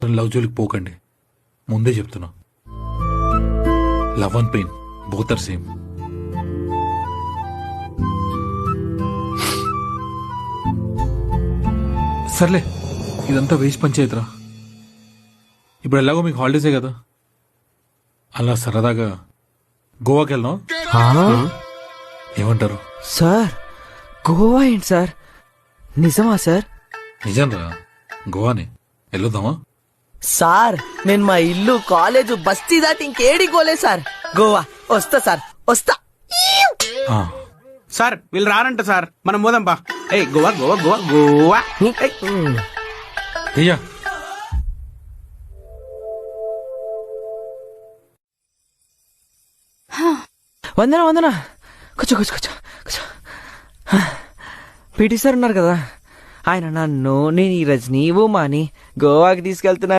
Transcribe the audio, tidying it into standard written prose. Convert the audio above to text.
Love జోలికి పోకండి, ముందే చెప్తున్నా. Love and pain both are same. సర్లే, ఇదంతా వేస్ట్ పంచాయతీరా. ఇప్పుడు ఎలాగో మీకు హాలిడేసే కదా, అలా సరదాగా గోవాకి వెళ్దాం. ఏమంటారు? సార్ గోవా ఏంటి సార్, నిజమా సార్? నిజం రా, గోవాని వెళ్ళొద్దామా? సార్ నేను మా ఇల్లు కాలేజ్ బస్తీ దాటి ఇంకేడికి పోలే సార్. గోవా వస్తా సార్, వస్తా. ఆ, సార్ వీళ్ళు రారంట సార్, మనం పోదాం బా. ఏ గోవా గోవా గోవా గోవా. అయ్యా వందనా వందనా, కూర్చో కూర్చో కూర్చో కూర్చో. పీటీ సార్ ఉన్నారు కదా, ఆయన నన్ను, నేను ఈ రజని ఉమాని గోవాకి తీసుకెళ్తున్నా.